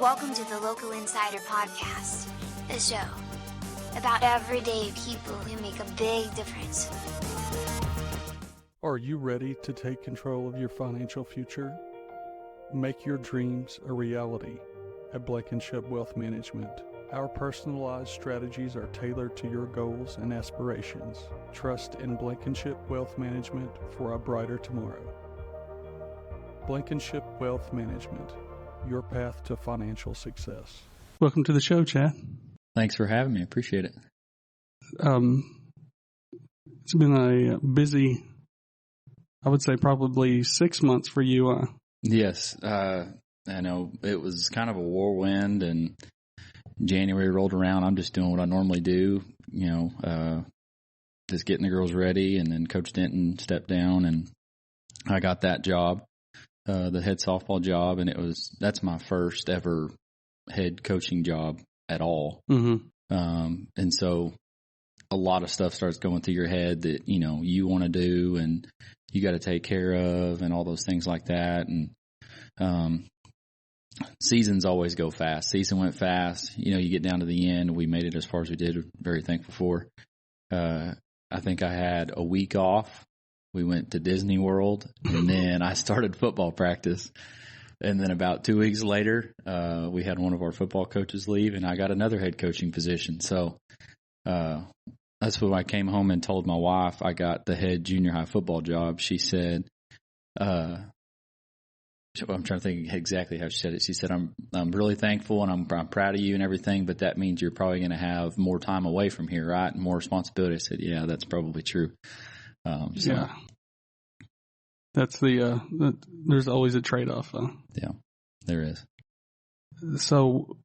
Welcome to the Local Insider Podcast, a show about everyday people who make a big difference. Are you ready to take control of your financial future? Make your dreams a reality at Blankenship Wealth Management. Our personalized strategies are tailored to your goals and aspirations. Trust in Blankenship Wealth Management for a brighter tomorrow. Blankenship Wealth Management, your path to financial success. Welcome to the show, Chad. Thanks for having me. I appreciate it. It's been a busy, I would say probably 6 months for you. Yes. I know it was kind of a whirlwind, and January rolled around. I'm just doing what I normally do, just getting the girls ready, and then Coach Denton stepped down, and I got that job, the head softball job, and that's my first ever head coaching job at all. Mm-hmm. And so a lot of stuff starts going through your head that, you want to do and you got to take care of and all those things like that. And, seasons always go fast. Season went fast. You get down to the end. We made it as far as we did. Very thankful for. I think I had a week off. We went to Disney World, and then I started football practice. And then about 2 weeks later, we had one of our football coaches leave, and I got another head coaching position. So that's when I came home and told my wife I got the head junior high football job. She said, I'm trying to think exactly how she said it. She said, I'm really thankful, and I'm proud of you and everything, but that means you're probably going to have more time away from here, right? And more responsibility. I said, yeah, that's probably true. Yeah. That's there's always a trade-off. Yeah, there is. So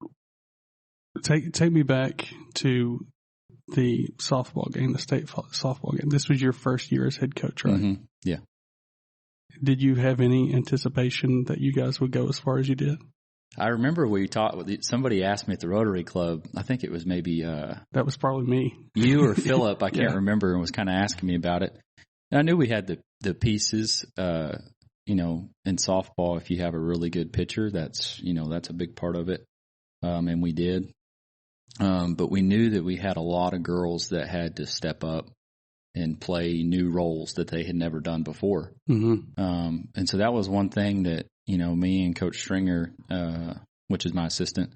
take me back to the softball game, the state softball game. This was your first year as head coach, right? Mm-hmm. Yeah. Did you have any anticipation that you guys would go as far as you did? I remember somebody asked me at the Rotary Club, I think it was maybe that was probably me. You or Philip, I can't remember, and was kind of asking me about it. And I knew we had the pieces, in softball. If you have a really good pitcher, that's a big part of it. And we did. But we knew that we had a lot of girls that had to step up and play new roles that they had never done before. Mm-hmm. And so that was one thing that, me and Coach Stringer, which is my assistant,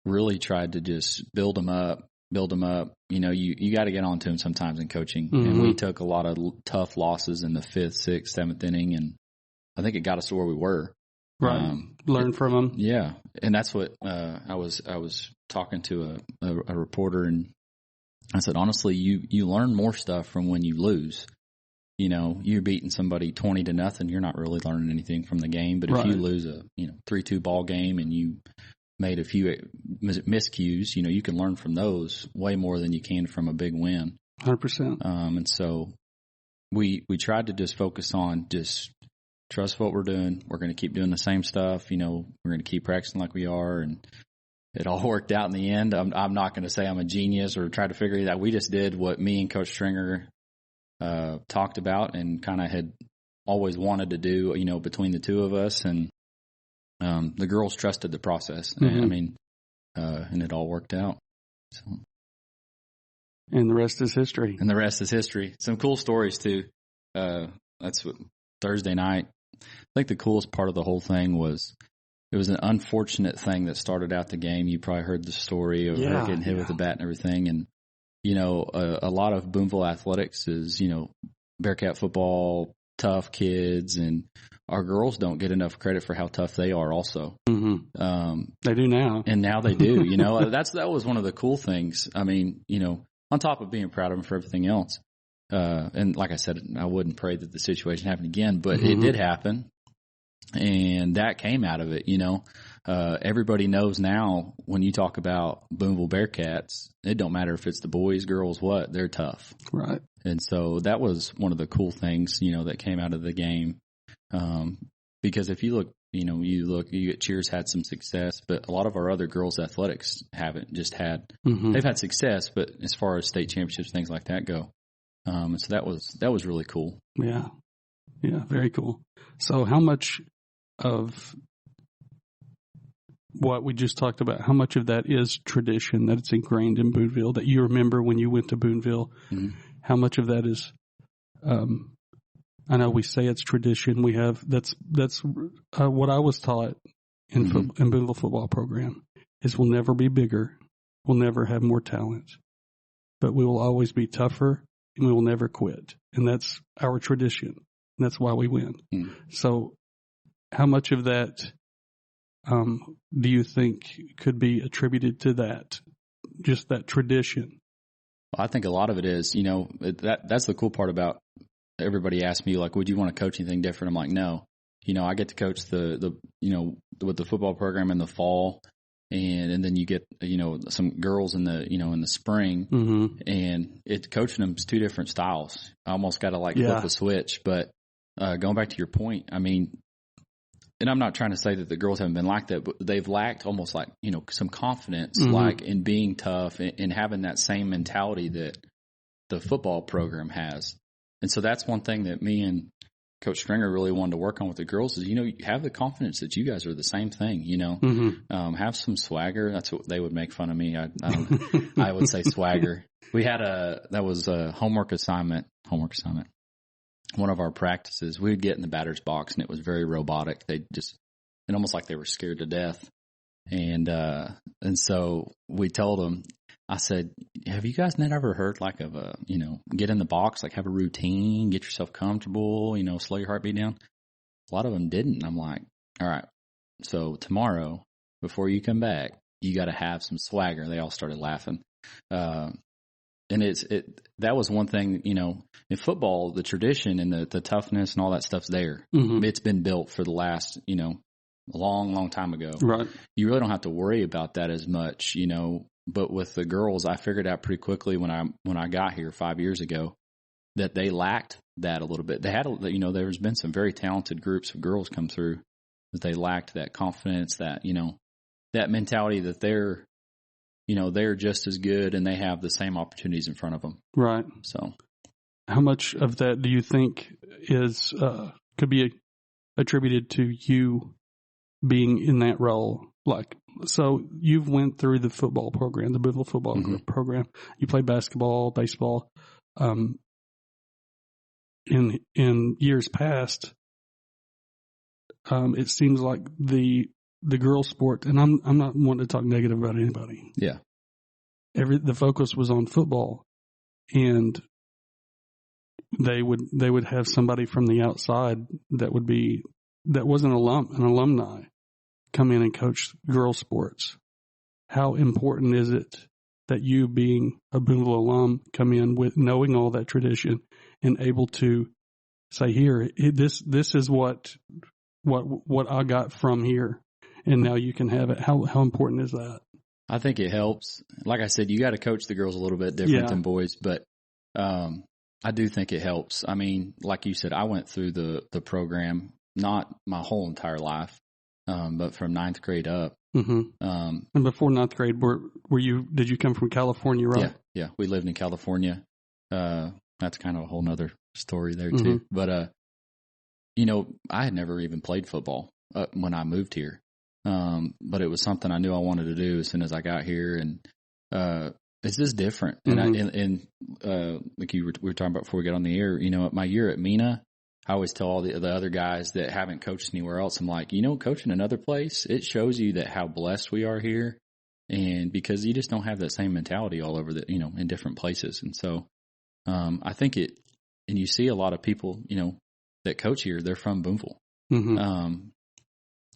really tried to just build them up. You got to get on to them sometimes in coaching. Mm-hmm. And we took a lot of tough losses in the 5th, 6th, 7th inning. And I think it got us to where we were. Right. Learn from them. Yeah. And that's what, I was talking to a reporter, and I said, honestly, you learn more stuff from when you lose. You're beating somebody 20-0, you're not really learning anything from the game. But if you lose a 3-2 ball game and you made a few miscues, you can learn from those way more than you can from a big win. 100%. And so we tried to just focus on just trust what we're doing. We're going to keep doing the same stuff. We're going to keep practicing like we are. And it all worked out in the end. I'm not going to say I'm a genius or try to figure it out. We just did what me and Coach Stringer talked about and kind of had always wanted to do, between the two of us. And the girls trusted the process. Mm-hmm. And it all worked out. So. And the rest is history. Some cool stories too. That's what Thursday night. I think the coolest part of the whole thing was it was an unfortunate thing that started out the game. You probably heard the story of her getting hit with the bat and everything. And, a lot of Booneville athletics is, Bearcat football, tough kids, and our girls don't get enough credit for how tough they are also. Mm-hmm. They do now. And now they do, that was one of the cool things. On top of being proud of them for everything else. And like I said, I wouldn't pray that the situation happened again, but it did happen. And that came out of it, everybody knows now when you talk about Booneville Bearcats, it don't matter if it's the boys, girls, they're tough. Right. And so that was one of the cool things, that came out of the game. Because if you look, Cheers had some success, but a lot of our other girls athletics haven't just had, they've had success, but as far as state championships, things like that go. And so that was really cool. Yeah. Yeah. Very cool. So how much of what we just talked about, how much of that is tradition, that it's ingrained in Booneville, that you remember when you went to Booneville? Mm-hmm. How much of that is, I know we say it's tradition. We have, that's what I was taught in in Booneville football program is we'll never be bigger. We'll never have more talent, but we will always be tougher and we will never quit. And that's our tradition. And that's why we win. Mm. So how much of that, do you think could be attributed to that, just that tradition? Well, I think a lot of it is, that's the cool part about everybody asks me, like, would you want to coach anything different? I'm like, no. I get to coach with the football program in the fall, and then you get, some girls in the spring, and coaching them is two different styles. I almost got to flip the switch. But going back to your point, I mean, and I'm not trying to say that the girls haven't been like that, but they've lacked almost some confidence, in being tough and having that same mentality that the football program has. And so that's one thing that me and Coach Stringer really wanted to work on with the girls is, you have the confidence that you guys are the same thing, have some swagger. That's what they would make fun of me. I would say swagger. We had that was a homework assignment. One of our practices, we would get in the batter's box and it was very robotic. It almost like they were scared to death. And so we told them, I said, have you guys never heard get in the box, have a routine, get yourself comfortable, slow your heartbeat down? A lot of them didn't. I'm like, all right, so tomorrow before you come back, you got to have some swagger. They all started laughing. And that was one thing, in football, the tradition and the toughness and all that stuff's there. Mm-hmm. It's been built for the last, a long, long time ago. Right. You really don't have to worry about that as much, But with the girls, I figured out pretty quickly when I got here 5 years ago that they lacked that a little bit. They had, there's been some very talented groups of girls come through, but they lacked that confidence, that, that mentality that they're just as good and they have the same opportunities in front of them. Right. So, how much of that do you think is could be attributed to you being in that role? So you've went through the football program, the Booneville football program. You played basketball, baseball. In years past, it seems like the girls' sport, and I'm not wanting to talk negative about anybody. Yeah. The focus was on football, and they would have somebody from the outside that was an alumni come in and coach girls sports. How important is it that you, being a Booneville alum, come in with knowing all that tradition and able to say, here, this is what I got from here, and now you can have it. How important is that? I think it helps. Like I said, you got to coach the girls a little bit different than boys, but I do think it helps. I mean, like you said, I went through the program, not my whole entire life, but from 9th grade up. Mm-hmm. And before 9th grade, did you come from California, right? Yeah. We lived in California. That's kind of a whole nother story there too. But, I had never even played football when I moved here. But it was something I knew I wanted to do as soon as I got here. And, it's just different. And like we were talking about before we got on the air, my year at Mena, I always tell all the other guys that haven't coached anywhere else, I'm like, coaching another place, it shows you that how blessed we are here. And because you just don't have that same mentality all over in different places. And so, I think and you see a lot of people, that coach here, they're from Booneville. Mm-hmm.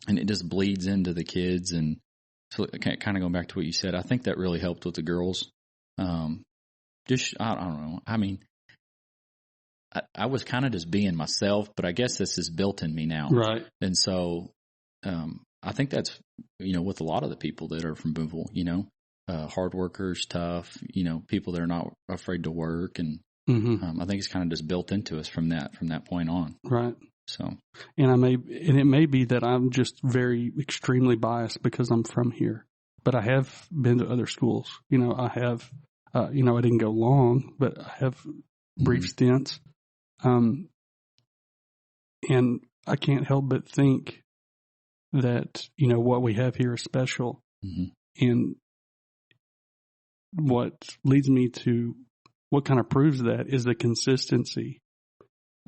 And it just bleeds into the kids. And so kind of going back to what you said, I think that really helped with the girls. I don't know. I mean, I was kind of just being myself, but I guess this is built in me now. Right. And so, I think that's, with a lot of the people that are from Booneville, hard workers, tough, people that are not afraid to work. And, I think it's kind of just built into us from that point on. Right. So, and it may be that I'm just very extremely biased because I'm from here, but I have been to other schools. I have, I didn't go long, but I have brief stints. And I can't help but think that, you know, what we have here is special. Mm-hmm. And what leads me to what kind of proves that is the consistency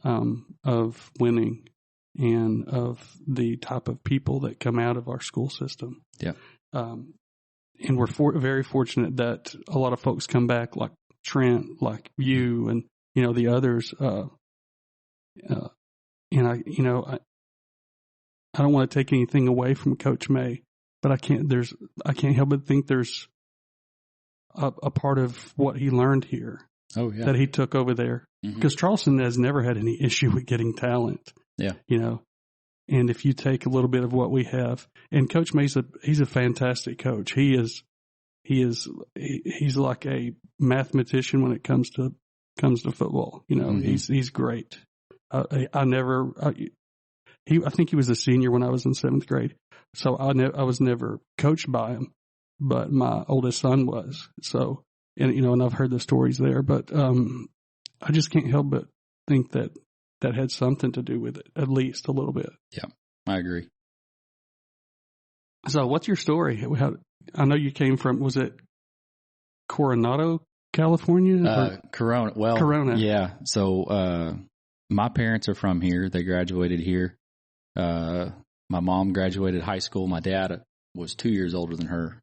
of winning and of the type of people that come out of our school system. Yeah. And we're very fortunate that a lot of folks come back, like Trent, like you, and, you know, the others. And I don't want to take anything away from Coach May, but I can't help but think there's a part of what he learned here that he took over there. Because Charleston has never had any issue with getting talent. Yeah. You know, and if you take a little bit of what we have, and Coach May's he's a fantastic coach. He's like a mathematician when it comes to football. You know, he's great. I think he was a senior when I was in 7th grade. So I was never coached by him, but my oldest son was. So, and, you know, and I've heard the stories there, but, I just can't help but think that had something to do with it, at least a little bit. Yeah, I agree. So what's your story? I know you came from, was it Coronado, California? Corona. Well, Corona. Yeah. So, my parents are from here. They graduated here. My mom graduated high school. My dad was 2 years older than her.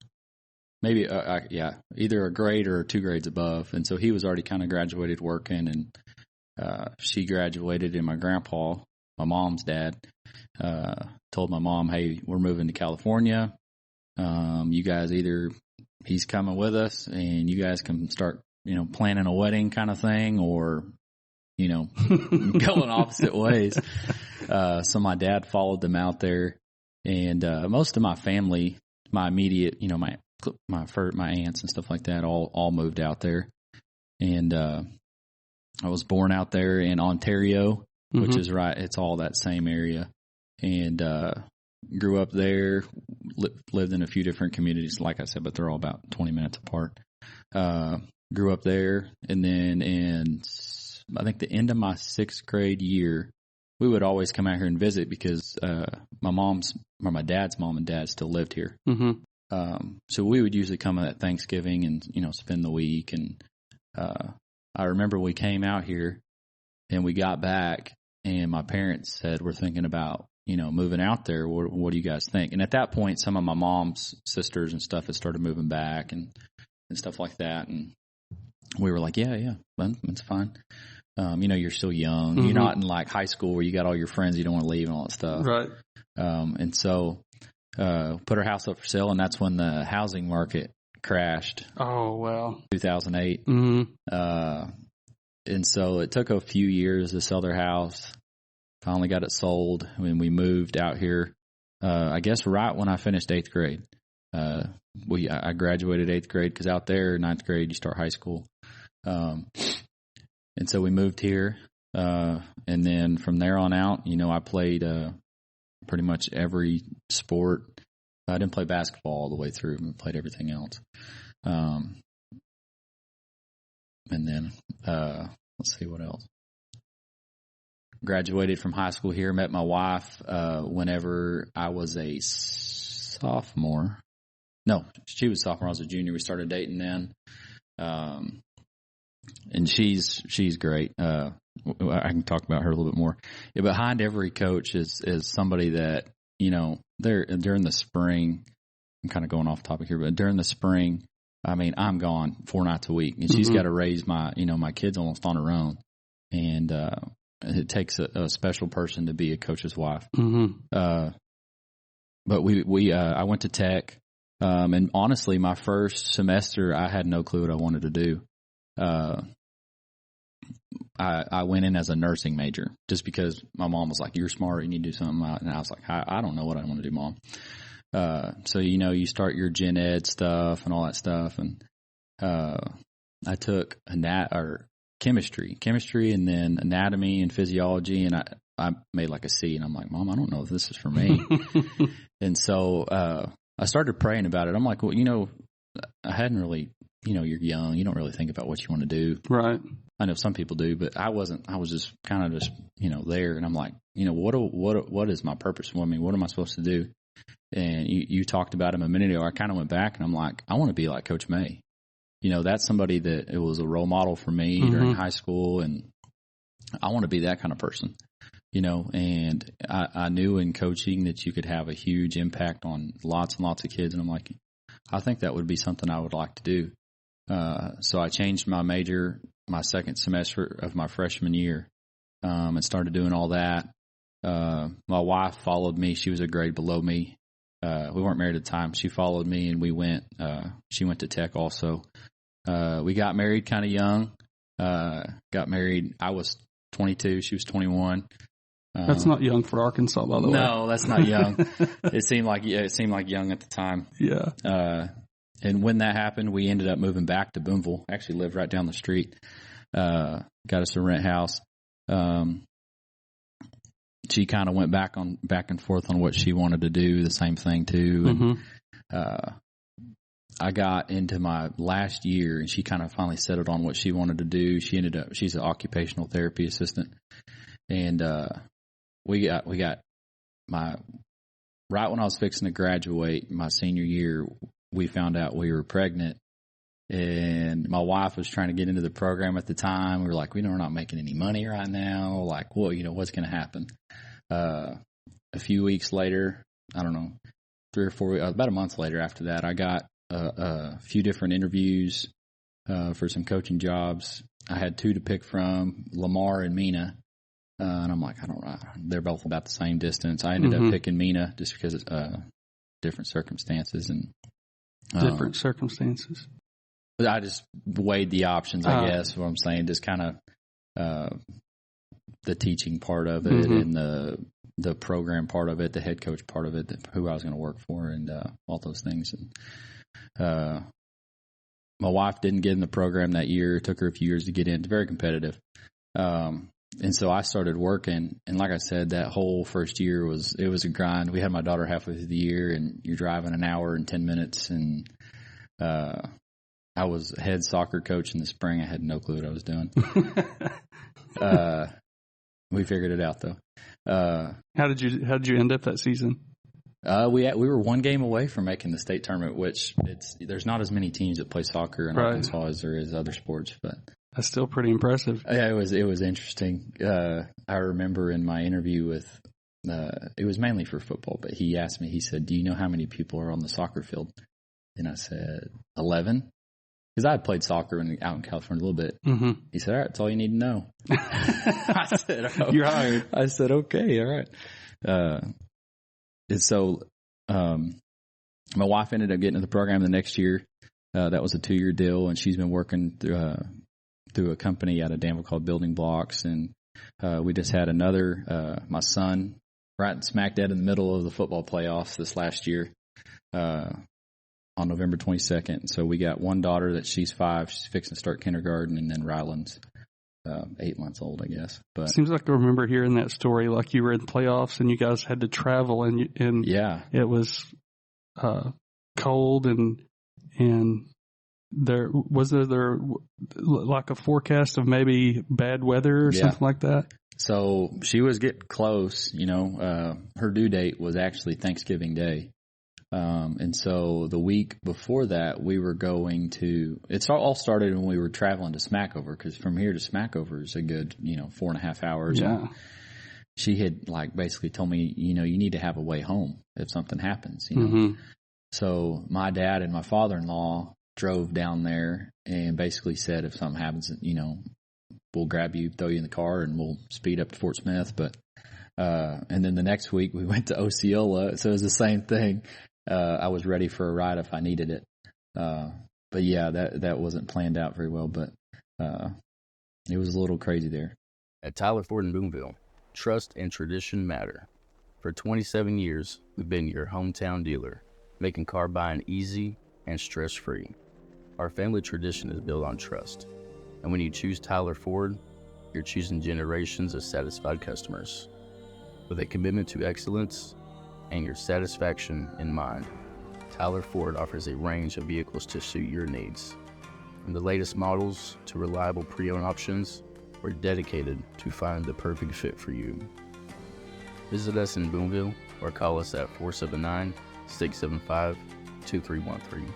Maybe, either a grade or 2 grades above. And so he was already kind of graduated working, and she graduated, and my grandpa, my mom's dad, told my mom, hey, we're moving to California. You guys he's coming with us, and you guys can start, you know, planning a wedding kind of thing, or, you know, going opposite ways. So my dad followed them out there, and most of my family, my immediate, you know, my aunts and stuff like that, all moved out there. And I was born out there in Ontario, which is right. It's all that same area. And grew up there, lived in a few different communities, like I said, but they're all about 20 minutes apart. Grew up there. And then in, I think, the end of my 6th grade year, we would always come out here and visit because my dad's mom and dad still lived here. So we would usually come at Thanksgiving and, you know, spend the week. And I remember we came out here and we got back, and my parents said, we're thinking about, you know, moving out there. What do you guys think? And at that point, some of my mom's sisters and stuff had started moving back and stuff like that. And we were like, yeah, that's fine. You know, you're still young. You're not in like high school where you got all your friends you don't want to leave and all that stuff. Right. And so put our house up for sale, and that's when the housing market crashed. Oh, wow. 2008. And so it took a few years to sell their house. Finally got it sold when we moved out here. I guess right when I finished 8th grade. I graduated 8th grade because out there, 9th grade, you start high school. And so we moved here. And then from there on out, you know, I played pretty much every sport. I didn't play basketball all the way through. I played everything else. And then, let's see what else. Graduated from high school here, met my wife whenever I was a sophomore. No, she was a sophomore. I was a junior. We started dating then. And she's great. I can talk about her a little bit more. Yeah, behind every coach is somebody that, you know, during the spring, I'm kind of going off topic here, but during the spring, I mean, I'm gone 4 nights a week, and she's got to raise my kids almost on her own. And it takes a special person to be a coach's wife. But I went to Tech, and honestly, my first semester, I had no clue what I wanted to do. I went in as a nursing major just because my mom was like, you're smart, you need to do something. And I was like, I don't know what I want to do, Mom. So, you know, you start your gen ed stuff and all that stuff. And, I took chemistry and then anatomy and physiology. And I made like a C, and I'm like, Mom, I don't know if this is for me. And so, I started praying about it. I'm like, well, you know, I hadn't really, you know, you're young. You don't really think about what you want to do. Right. I know some people do, but I wasn't. I was just kind of you know, there. And I'm like, you know, what is my purpose? I mean, what am I supposed to do? And you talked about him a minute ago. I kind of went back and I'm like, I want to be like Coach May. That's somebody that it was a role model for me during high school, and I want to be that kind of person. And I knew in coaching that you could have a huge impact on lots and lots of kids. And I'm like, I think that would be something I would like to do. So I changed my major my second semester of my freshman year, and started doing all that. My wife followed me. She was a grade below me. We weren't married at the time. She followed me, and we went, she went to Tech also. We got married kind of young, got married. I was 22. She was 21. That's not young for Arkansas, by the way. No, that's not young. It seemed like young at the time. Yeah. And when that happened, we ended up moving back to Booneville. Actually lived right down the street. Got us a rent house. She kind of went back and forth on what she wanted to do, the same thing too. And, I got into my last year, and she kind of finally settled on what she wanted to do. She's an occupational therapy assistant. And, we got right when I was fixing to graduate my senior year, we found out we were pregnant, and my wife was trying to get into the program at the time. We were like, we're not making any money right now. Like, well, what's going to happen? A few weeks later, I don't know, 3 or 4 weeks, about a month later after that, I got a few different interviews, for some coaching jobs. I had 2 to pick from, Lamar and Mena. And I'm like, they're both about the same distance. I ended up picking Mena just because it's, different circumstances and, different circumstances. I just weighed the options, I guess, what I'm saying, just kind of, the teaching part of it and the program part of it, the head coach part of it, who I was going to work for, and all those things. And my wife didn't get in the program that year. It took her a few years to get in. It's very competitive. And so I started working, and like I said, that whole first year was a grind. We had my daughter halfway through the year, and you're driving an hour and 10 minutes, and I was head soccer coach in the spring. I had no clue what I was doing. We figured it out though. How did you end up that season? We were 1 game away from making the state tournament, which there's not as many teams that play soccer in Arkansas as there is other sports, but that's still pretty impressive. Yeah, it was interesting. I remember in my interview with, it was mainly for football, but he asked me, he said, do you know how many people are on the soccer field? And I said, 11. Because I had played soccer out in California a little bit. He said, all right, that's all you need to know. I said, oh. You're hired. I said, okay, all right. And so my wife ended up getting to the program the next year. That was a 2-year deal, and she's been working through a company out of Danville called Building Blocks. And we just had another, my son, right smack dead in the middle of the football playoffs this last year. On November 22nd. So we got one daughter that she's 5. She's fixing to start kindergarten, and then Ryland's 8 months old, I guess. But seems like I remember hearing that story, like you were in the playoffs and you guys had to travel, and yeah, it was cold, and there was like a forecast of maybe bad weather or something like that. So she was getting close. Her due date was actually Thanksgiving Day. And so the week before that, we were going to, it all started when we were traveling to Smackover, because from here to Smackover is a good, 4.5 hours. Yeah. And she had basically told me, you need to have a way home if something happens, So my dad and my father-in-law drove down there and basically said, if something happens, we'll grab you, throw you in the car, and we'll speed up to Fort Smith. But, and then the next week we went to Osceola. So it was the same thing. I was ready for a ride if I needed it. But yeah, that wasn't planned out very well, but it was a little crazy there. At Tyler Ford in Booneville, trust and tradition matter. For 27 years, we've been your hometown dealer, making car buying easy and stress-free. Our family tradition is built on trust. And when you choose Tyler Ford, you're choosing generations of satisfied customers. With a commitment to excellence and your satisfaction in mind, Tyler Ford offers a range of vehicles to suit your needs. From the latest models to reliable pre-owned options, we're dedicated to find the perfect fit for you. Visit us in Booneville or call us at 479-675-2313.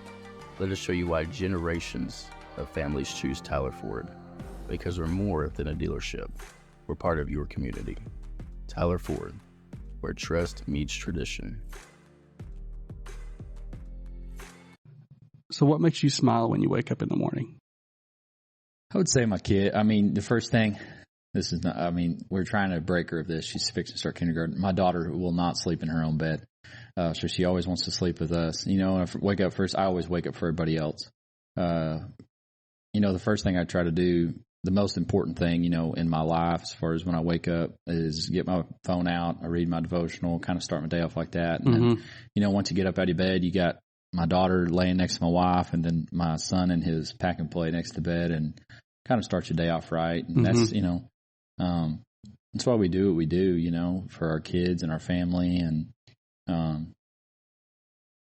Let us show you why generations of families choose Tyler Ford. Because we're more than a dealership. We're part of your community. Tyler Ford, where trust meets tradition. So what makes you smile when you wake up in the morning? I would say my kid. I mean, the first thing, this is not, I mean, we're trying to break her of this. She's fixing to start kindergarten. My daughter will not sleep in her own bed. So she always wants to sleep with us. You know, if I wake up first, I always wake up for everybody else. You know, the first thing I try to do, the most important thing, you know, in my life as far as when I wake up is get my phone out. I read my devotional, kind of start my day off like that. And then, you know, once you get up out of your bed, you got my daughter laying next to my wife and then my son and his pack and play next to the bed and kind of start your day off right. And that's, you know, that's why we do what we do, you know, for our kids and our family. And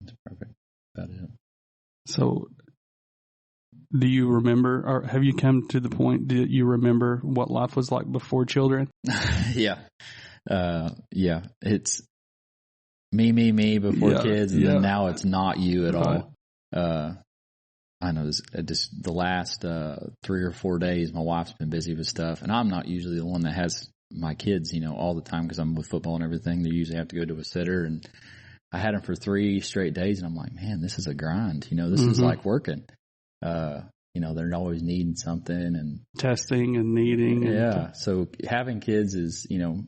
that's perfect. About it. So do you remember, or have you come to the point that you remember what life was like before children? Yeah. Yeah. It's me before kids. And then now it's not you at all. I know just the last 3 or 4 days, my wife's been busy with stuff, and I'm not usually the one that has my kids, you know, all the time because I'm with football and everything. They usually have to go to a sitter, and I had them for 3 straight days, and I'm like, man, this is a grind. You know, this is like working. You know, they're always needing something and testing and needing. Yeah. So having kids is, you know,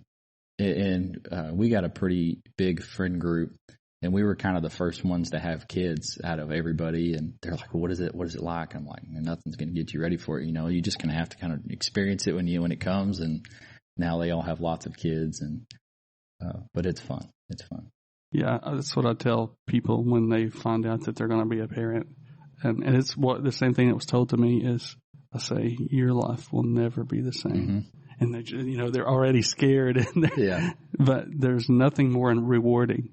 and we got a pretty big friend group, and we were kind of the first ones to have kids out of everybody. And they're like, well, what is it like? And I'm like, man, nothing's going to get you ready for it. You know, you're just going to have to kind of experience it when it comes. And now they all have lots of kids, and but it's fun. It's fun. Yeah, that's what I tell people when they find out that they're going to be a parent. And it's what the same thing that was told to me is, I say, your life will never be the same. And they, you know, they're already scared. And but there's nothing more rewarding.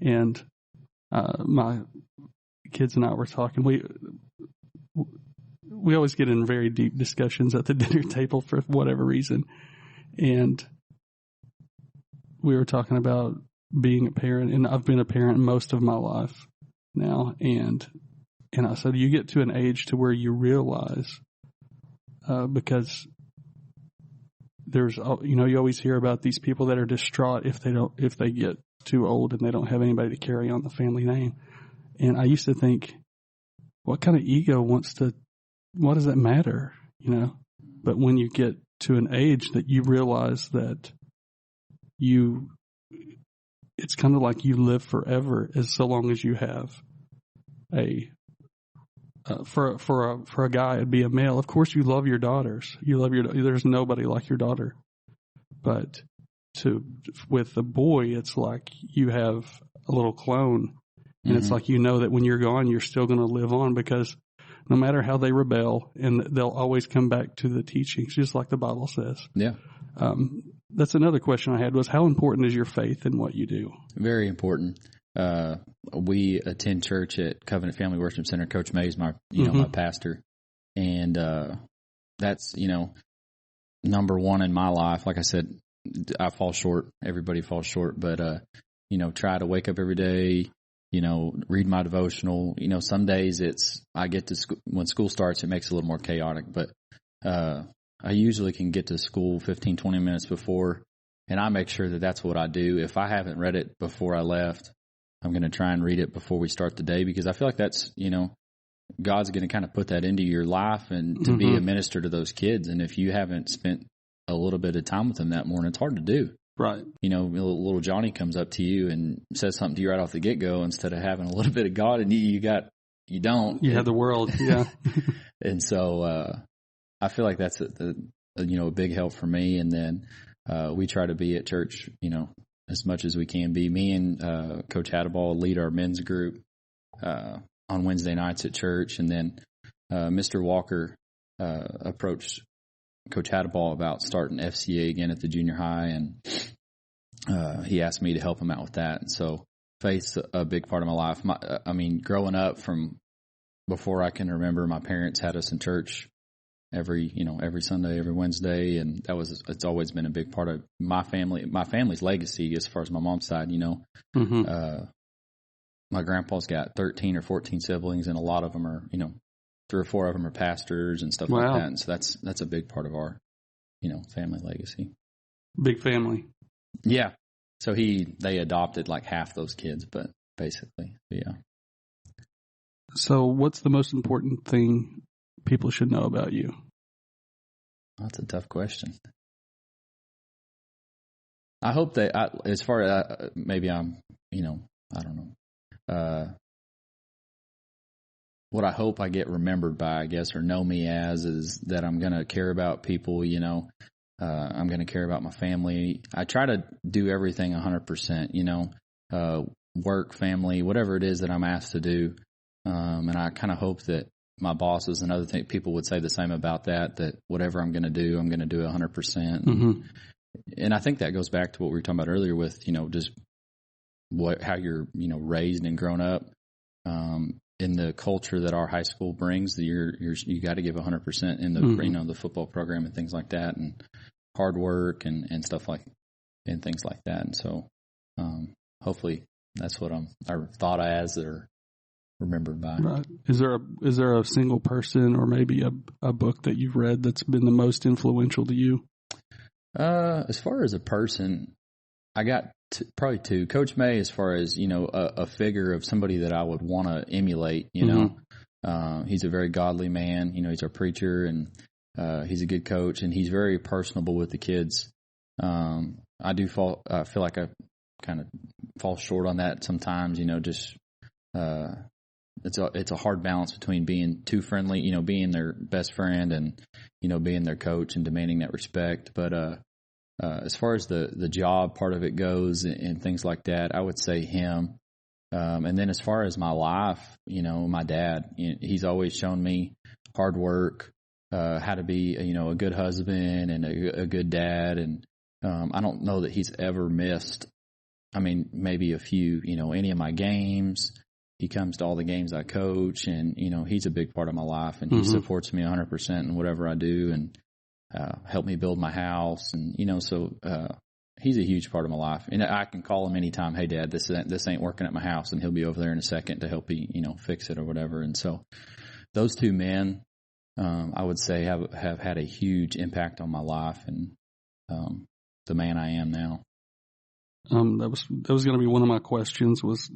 And my kids and I were talking. We always get in very deep discussions at the dinner table for whatever reason. And we were talking about being a parent, and I've been a parent most of my life now. And I said, you get to an age to where you realize, because there's, you know, you always hear about these people that are distraught if they get too old and they don't have anybody to carry on the family name. And I used to think, what kind of ego what does that matter? You know, but when you get to an age that you realize that it's kind of like you live forever as so long as you have for a guy, it'd be a male. Of course, you love your daughters. There's nobody like your daughter. But with a boy, it's like you have a little clone, and it's like, you know, that when you're gone, you're still going to live on, because no matter how they rebel, and they'll always come back to the teachings, just like the Bible says. Yeah. That's another question I had was, how important is your faith in what you do? Very important. We attend church at Covenant Family Worship Center. Coach May's my pastor. And, that's, you know, number one in my life. Like I said, I fall short. Everybody falls short, but, you know, try to wake up every day, you know, read my devotional. You know, some days I get to school, when school starts, it makes it a little more chaotic, but, I usually can get to school 15, 20 minutes before, and I make sure that that's what I do. If I haven't read it before I left, I'm going to try and read it before we start the day, because I feel like that's, you know, God's going to kind of put that into your life and to be a minister to those kids. And if you haven't spent a little bit of time with them that morning, it's hard to do. Right. You know, little Johnny comes up to you and says something to you right off the get-go, instead of having a little bit of God in you, you don't. You have the world. Yeah. And so, I feel like that's a big help for me. And then, we try to be at church, you know, as much as we can be. Me and, Coach Hadaball lead our men's group, on Wednesday nights at church. And then, Mr. Walker, approached Coach Hadaball about starting FCA again at the junior high. And, he asked me to help him out with that. And so faith's a big part of my life. Growing up from before I can remember, my parents had us in church every Sunday, every Wednesday. And it's always been a big part of my family's legacy as far as my mom's side, Mm-hmm. My grandpa's got 13 or 14 siblings, and a lot of them are, 3 or 4 of them are pastors and stuff like Wow. that. And so that's a big part of our, family legacy. Big family. Yeah. So they adopted like half those kids, but basically, yeah. So what's the most important thing people should know about you? That's a tough question. I hope that as far as maybe I'm, I don't know. What I hope I get remembered by, I guess, or know me as, is that I'm going to care about people, I'm going to care about my family. I try to do everything 100%, work, family, whatever it is that I'm asked to do. And I kind of hope that my bosses and other people would say the same about that whatever I'm going to do, I'm going to do it 100%. Mm-hmm. And I think that goes back to what we were talking about earlier with, just how you're, raised and grown up. In the culture that our high school brings, you got to give 100% in the, mm-hmm. The football program and things like that, and hard work and stuff and things like that. And so, hopefully that's what I thought as or remembered by. Right. Is there a single person or maybe a book that you've read that's been the most influential to you? As far as a person, I got probably 2. Coach May, as far as, a figure of somebody that I would want to emulate, Mm-hmm. He's a very godly man, he's our preacher, and he's a good coach, and he's very personable with the kids. I feel like I kind of fall short on that sometimes, it's a hard balance between being too friendly, being their best friend and, being their coach and demanding that respect. But, as far as the job part of it goes and things like that, I would say him. And then as far as my life, my dad, he's always shown me hard work, how to be, a good husband and a good dad. And, I don't know that he's ever missed, maybe a few, any of my games. He comes to all the games I coach, and, he's a big part of my life, and he mm-hmm. supports me 100% in whatever I do, and helped me build my house. And, so he's a huge part of my life. And I can call him anytime, hey, Dad, this ain't working at my house, and he'll be over there in a second to help me, fix it or whatever. And so those 2 men, I would say have had a huge impact on my life and the man I am now. That was going to be one of my questions was,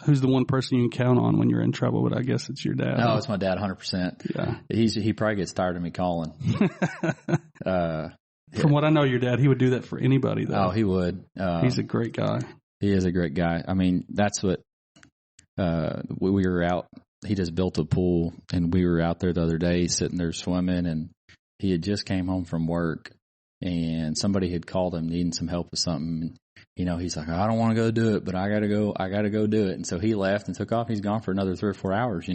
who's the one person you can count on when you're in trouble? But I guess it's your dad. No, it's my dad, 100%. Yeah. He probably gets tired of me calling. From what I know, your dad, he would do that for anybody, though. Oh, he would. He's a great guy. He is a great guy. That's what, we were out. He just built a pool, and we were out there the other day sitting there swimming, and he had just came home from work, and somebody had called him needing some help with something. He's like, I don't want to go do it, but I got to go do it. And so he left and took off. He's gone for another 3 or 4 hours,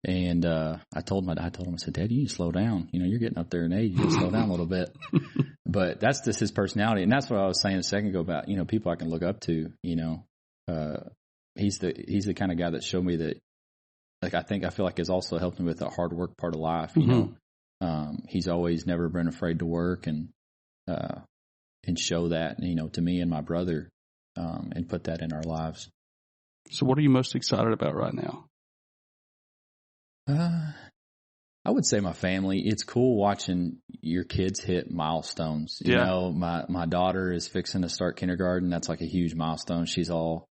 And I told him, I said, Dad, you need to slow down. You're getting up there in age. You need to slow down a little bit. But that's just his personality. And that's what I was saying a second ago about, people I can look up to, he's the kind of guy that showed me that, like, I feel like has also helped me with the hard work part of life. He's always never been afraid to work and show that, to me and my brother, and put that in our lives. So what are you most excited about right now? I would say my family. It's cool watching your kids hit milestones. My daughter is fixing to start kindergarten. That's like a huge milestone. She's all,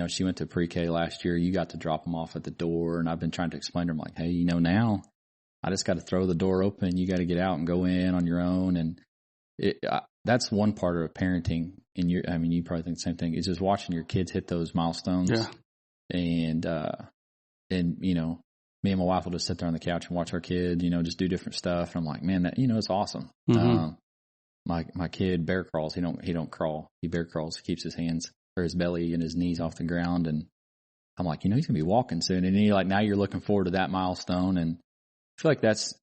she went to pre-K last year. You got to drop them off at the door. And I've been trying to explain to them, like, hey, now I just got to throw the door open. You got to get out and go in on your own. And that's one part of parenting. And you probably think the same thing. Is just watching your kids hit those milestones. Yeah. And me and my wife will just sit there on the couch and watch our kid, just do different stuff. And I'm like, man, that, it's awesome. Mm-hmm. My kid bear crawls. He don't crawl. He bear crawls. He keeps his hands or his belly and his knees off the ground. And I'm like, he's going to be walking soon. And now you're looking forward to that milestone. And I feel like that's,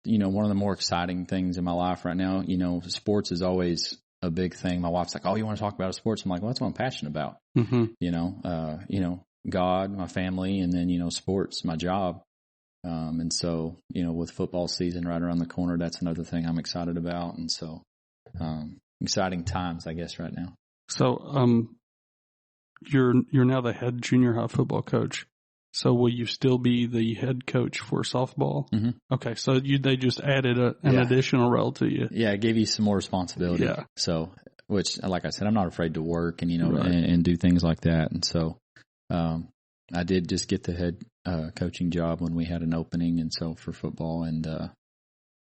one of the more exciting things in my life right now. Sports is always a big thing. My wife's like, oh, you want to talk about sports? I'm like, well, that's what I'm passionate about. Mm-hmm. God, my family, and then, sports, my job. And so, with football season right around the corner, that's another thing I'm excited about. And so, exciting times, I guess, right now. So, you're now the head junior high football coach. So will you still be the head coach for softball? Mm-hmm. Okay. So they just added an additional role to you. Yeah. It gave you some more responsibility. Yeah. So, which, like I said, I'm not afraid to work and, Right. and do things like that. And so, I did just get the head, coaching job when we had an opening. And so for football, and,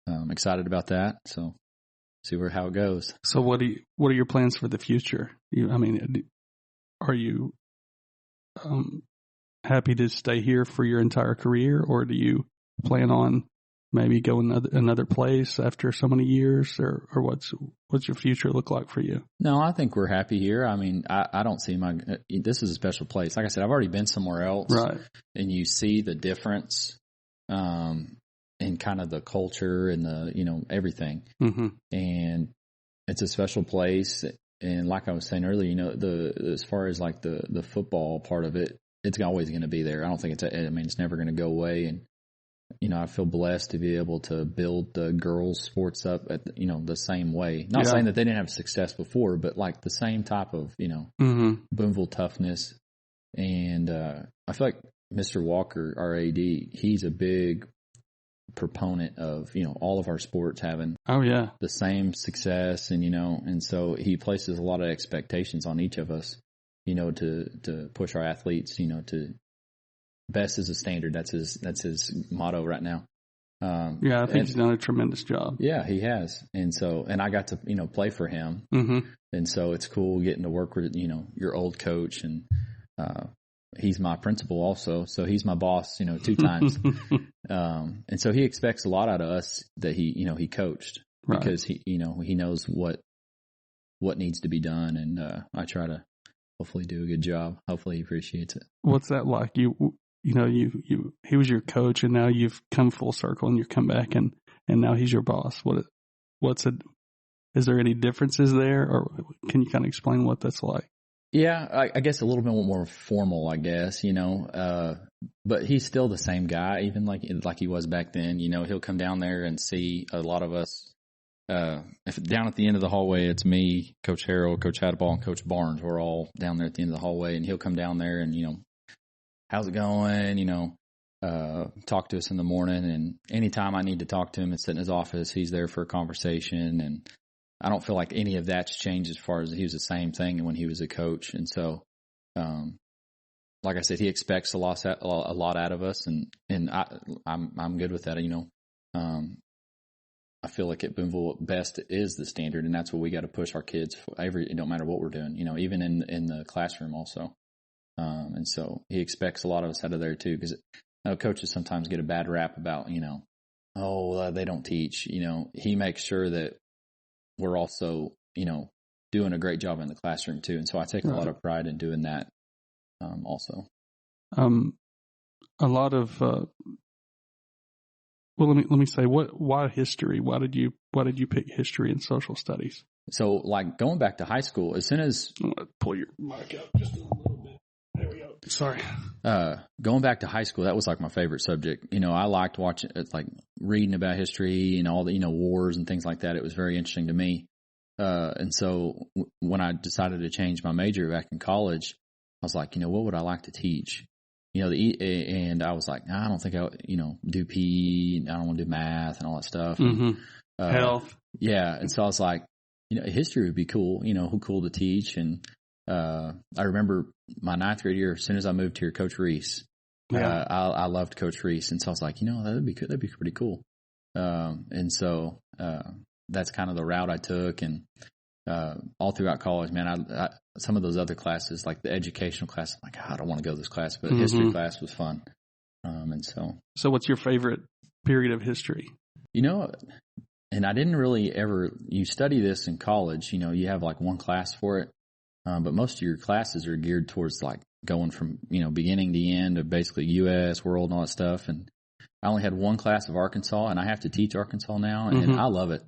I'm excited about that. So see how it goes. So what are your plans for the future? Are you, happy to stay here for your entire career, or do you plan on maybe going another place after so many years, or what's your future look like for you? No, I think we're happy here. I mean, I don't see this is a special place. Like I said, I've already been somewhere else, right? And you see the difference, in kind of the culture and the, everything. Mm-hmm. And it's a special place. And like I was saying earlier, as far as like the football part of it, it's always going to be there. I don't think it's never going to go away. And, I feel blessed to be able to build the girls sports up at, the same way. Not saying that they didn't have success before, but like the same type of, mm-hmm. Booneville toughness. And, I feel like Mr. Walker, our AD, he's a big proponent of, all of our sports having the same success. And, and so he places a lot of expectations on each of us, to push our athletes, to best is a standard. That's his motto right now. I think he's done a tremendous job. Yeah, he has. And so, and I got to, play for him. Mm-hmm. And so it's cool getting to work with, your old coach, and, he's my principal also. So he's my boss, 2 times. And so he expects a lot out of us that he coached, right. Because he knows what needs to be done. And, I try to hopefully do a good job. Hopefully he appreciates it. What's that like? He was your coach, and now you've come full circle and you come back and now he's your boss. Is there any differences there, or can you kind of explain what that's like? Yeah, I guess a little bit more formal, I guess, but he's still the same guy, even like he was back then. He'll come down there and see a lot of us. If down at the end of the hallway, it's me, Coach Harrell, Coach Hadaball, and Coach Barnes. We're all down there at the end of the hallway, and he'll come down there and, how's it going? Talk to us in the morning. And anytime I need to talk to him and sit in his office, he's there for a conversation. And I don't feel like any of that's changed as far as he was the same thing when he was a coach. And so, like I said, he expects a lot out of us, and I'm good with that. I feel like at Booneville, best is the standard, and that's what we got to push our kids for. It don't matter what we're doing, even in the classroom also. And so he expects a lot of us out of there too, because coaches sometimes get a bad rap about, they don't teach. He makes sure that we're also, doing a great job in the classroom too. And so I take a lot of pride in doing that, also. A lot of, let me say, why history? Why did you pick history and social studies? So like going back to high school, as soon as I'm going to pull your mic up just a little bit. There we go. Sorry. Going back to high school, that was like my favorite subject. I liked watching, like reading about history and all the, wars and things like that. It was very interesting to me. And so when I decided to change my major back in college, I was like, what would I like to teach? And I was like, I don't think I would, do PE. I don't want to do math and all that stuff. Mm-hmm. And, Health. Yeah. And so I was like, history would be cool, cool to teach. And, I remember my 9th grade year, as soon as I moved here, Coach Reese, I loved Coach Reese. And so I was like, that'd be good. That'd be pretty cool. And so, that's kind of the route I took. And, all throughout college, man, I some of those other classes, like the educational class, I'm like, I don't want to go to this class, but history class was fun. And so what's your favorite period of history? And I didn't really you study this in college, you have like one class for it. But most of your classes are geared towards like going from, beginning to end of basically U.S., world, and all that stuff. And I only had one class of Arkansas, and I have to teach Arkansas now, and I love it.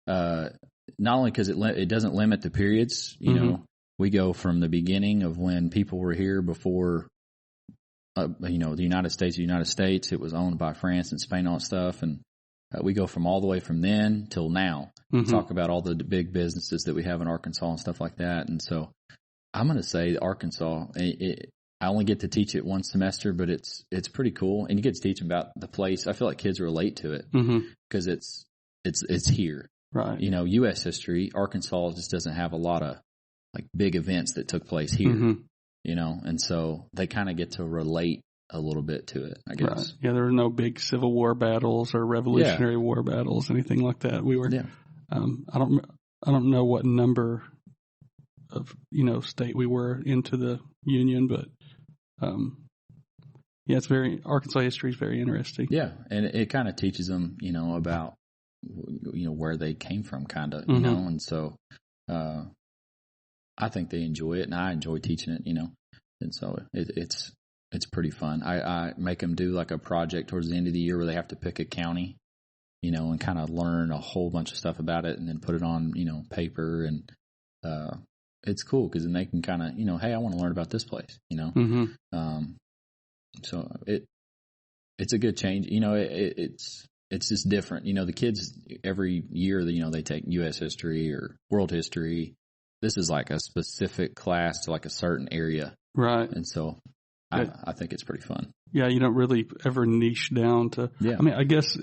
Not only because it doesn't limit the periods, we go from the beginning of when people were here before the United States. It was owned by France and Spain, all that stuff. And we go from all the way from then till now. Talk about all the big businesses that we have in Arkansas and stuff like that. And so I'm going to say Arkansas, I only get to teach it one semester, but it's pretty cool. And you get to teach them about the place. I feel like kids relate to it because it's here. Right. U.S. history, Arkansas just doesn't have a lot of like big events that took place here, and so they kind of get to relate a little bit to it, I guess. Right. Yeah. There were no big Civil War battles or Revolutionary War battles, anything like that. We were, I don't know what number of, state we were into the Union, but, Arkansas history is very interesting. Yeah. And it kind of teaches them, about, where they came from kind of, and so, I think they enjoy it and I enjoy teaching it, and so it's pretty fun. I make them do like a project towards the end of the year where they have to pick a county, and kind of learn a whole bunch of stuff about it and then put it on, paper. And, it's cool because then they can kind of, hey, I want to learn about this place, so it's a good change. It's just different. The kids every year, they take U.S. history or world history. This is like a specific class to like a certain area. Right. And so I think it's pretty fun. Yeah. You don't really ever niche down to, I mean, I guess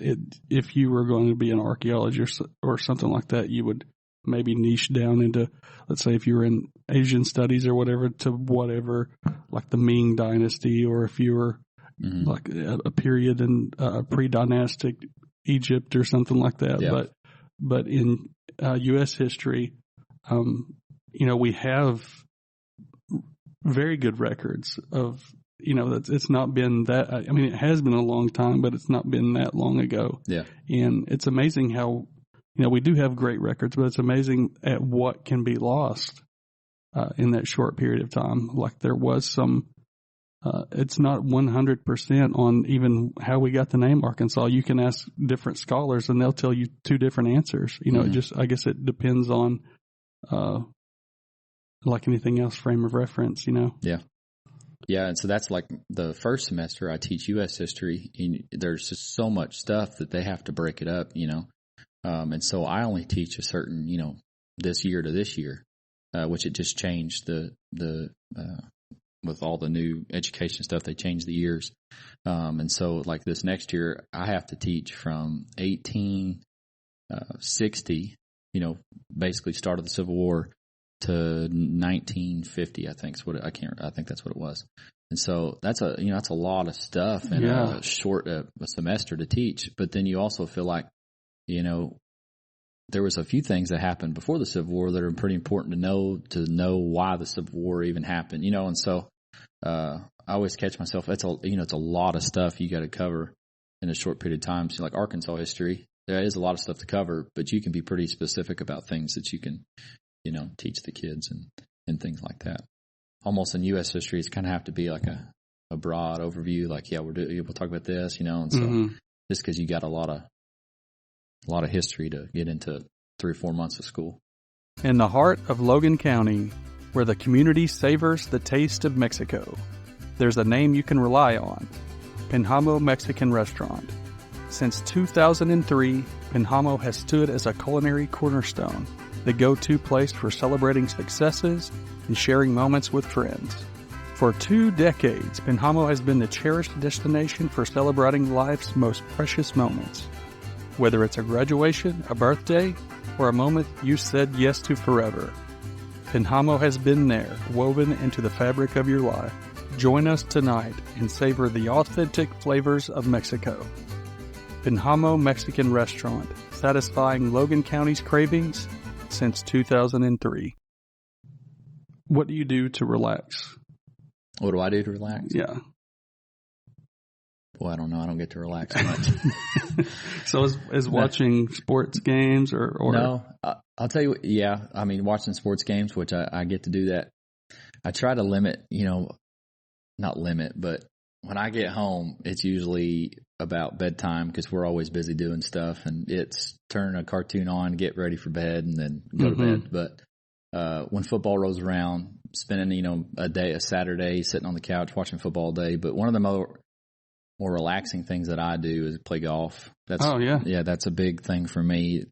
if you were going to be an archaeologist or something like that, you would maybe niche down into, let's say if you were in Asian studies or whatever, to whatever, like the Ming dynasty, or if you were like a period in pre-dynastic Egypt or something like that. Yeah. But in U.S. history, we have very good records of, it's not been that, I mean, it has been a long time, but it's not been that long ago. Yeah. And it's amazing how, we do have great records, but it's amazing at what can be lost in that short period of time. Like there was some, it's not 100% on even how we got the name Arkansas. You can ask different scholars and they'll tell you two different answers. I guess it depends on, like anything else, frame of reference, Yeah. Yeah. And so that's like the first semester I teach U.S. history. There's just so much stuff that they have to break it up, and so I only teach a certain, this year to this year, which it just changed with all the new education stuff, they changed the years. And so like this next year, I have to teach from 1860, basically start of the Civil War, to 1950, I think is what I think that's what it was. And so that's a lot of stuff in a short a semester to teach. But then you also feel like, there was a few things that happened before the Civil War that are pretty important to know why the Civil War even happened, and so, I always catch myself, it's a lot of stuff you got to cover in a short period of time. So like Arkansas history, there is a lot of stuff to cover, but you can be pretty specific about things that you can, teach the kids and things like that. Almost in U.S. history, it's kind of have to be like a broad overview, like, we'll talk about this, and so just because you got a lot of history to get into 3 or 4 months of school. In the heart of Logan County, where the community savors the taste of Mexico, there's a name you can rely on: Penhamo Mexican Restaurant. Since 2003, Penhamo has stood as a culinary cornerstone, the go-to place for celebrating successes and sharing moments with friends. For 2 decades, Penhamo has been the cherished destination for celebrating life's most precious moments. Whether it's a graduation, a birthday, or a moment you said yes to forever, Penhamo has been there, woven into the fabric of your life. Join us tonight and savor the authentic flavors of Mexico. Penhamo Mexican Restaurant, satisfying Logan County's cravings since 2003. What do you do to relax? What do I do to relax? Yeah. Well, I don't know. I don't get to relax much. So is watching sports games or? No, I'll tell you, I mean, watching sports games, which I get to do that. I try to limit, not limit, but when I get home, it's usually about bedtime because we're always busy doing stuff, and it's turn a cartoon on, get ready for bed, and then go to bed. But when football rolls around, spending, a Saturday sitting on the couch watching football all day. But one of the more relaxing things that I do is play golf. Yeah, that's a big thing for me.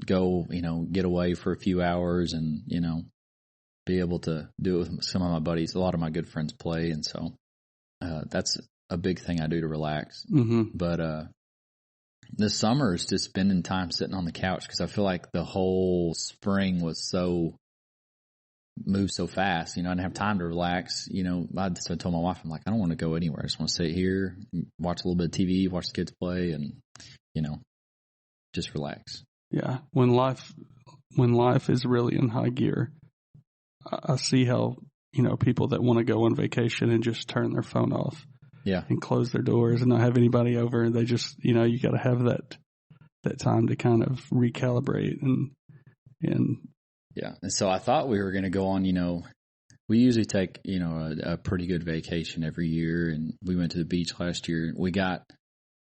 Go, get away for a few hours and, be able to do it with some of my buddies. A lot of my good friends play. And so, that's a big thing I do to relax. Mm-hmm. But, this summer is just spending time sitting on the couch because I feel like the whole spring moved so fast. I didn't have time to relax. I told my wife, I'm like, I don't want to go anywhere. I just want to sit here, watch a little bit of TV, watch the kids play, and just relax. Yeah, when life is really in high gear, I see how people that want to go on vacation and just turn their phone off. Yeah. And close their doors and not have anybody over. And they just, you got to have that time to kind of recalibrate and. Yeah. And so I thought we were going to go on, we usually take, a pretty good vacation every year. And we went to the beach last year. We got,